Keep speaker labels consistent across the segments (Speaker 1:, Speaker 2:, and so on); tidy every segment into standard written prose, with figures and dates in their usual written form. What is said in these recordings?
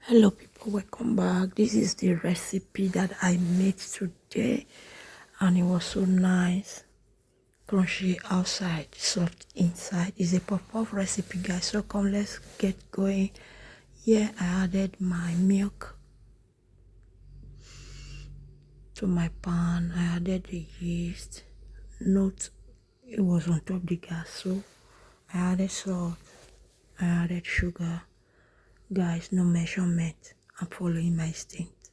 Speaker 1: Hello people, welcome back. This is the recipe that I made today and it was so nice. Crunchy outside, soft inside. It's a puff-puff recipe, guys, so come, let's get going. Here I added my milk to my pan. I added the yeast. Note it was on top the gas, so I added salt, I added sugar. Guys, no measurement. I'm following my instinct.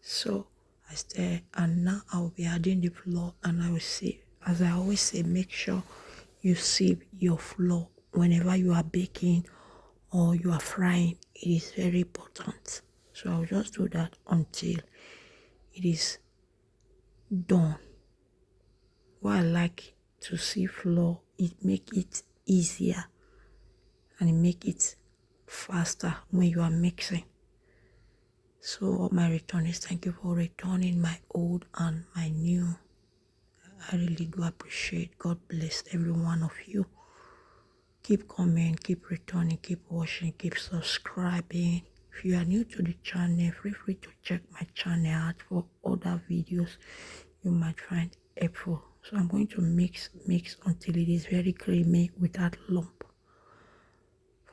Speaker 1: So I stir, and now I will be adding the flour, and I will sieve. As I always say, make sure you sieve your flour whenever you are baking or you are frying. It is very important. So I'll just do that until it is done. What I like to sieve flour, it make it easier and it make it faster when you are mixing. So all my returnees, thank you for returning my old and my new. I really do appreciate. God bless every one of you. Keep coming, keep returning, keep watching, keep subscribing. If you are new to the channel, feel free to check my channel out for other videos you might find helpful. So I'm going to mix until it is very creamy without lump.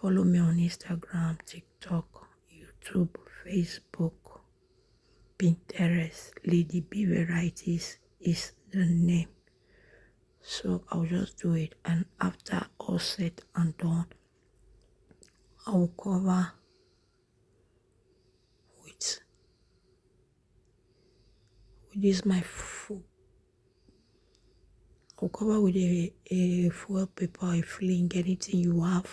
Speaker 1: Follow me on Instagram, TikTok, YouTube, Facebook, Pinterest. Lady B Varieties is the name. So I'll just do it, and after all set and done, I will cover with this my food. I'll cover with a foil paper, a fling, anything you have.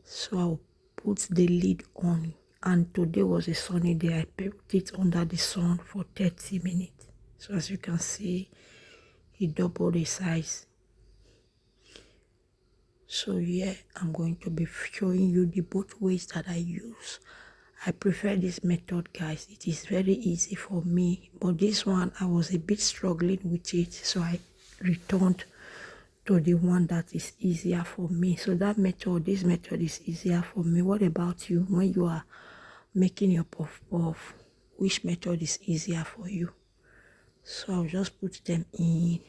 Speaker 1: So I'll put the lid on, and today was a sunny day. I put it under the sun for 30 minutes. So as you can see, it doubled the size. So yeah, I'm going to be showing you the both ways that I use. I prefer this method, guys. It is very easy for me, but this one I was a bit struggling with it, so I returned to the one that is easier for me. So that method, this method is easier for me. What about you? When you are making your puff puff, which method is easier for you? So I'll just put them in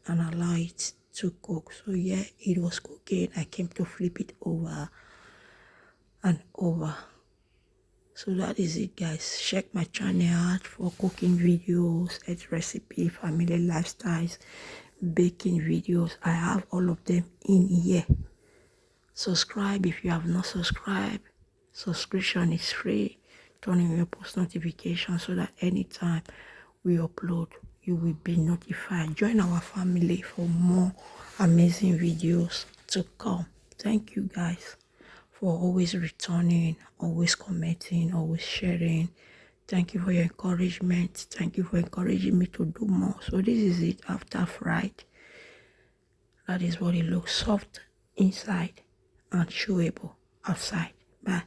Speaker 1: and allow it to cook. So yeah, it was cooking. I came to flip it over and over. So that is it, guys. Check my channel out for cooking videos, health recipe, family lifestyles, baking videos. I have all of them in here. Subscribe if you have not subscribed. Subscription is free. Turn on your post notifications so that anytime we upload, you will be notified. Join our family for more amazing videos to come. Thank you, guys, for always returning, always commenting, always sharing. Thank you for your encouragement. Thank you for encouraging me to do more. So this is it after fried. That is what it looks, soft inside and chewable outside. Bye.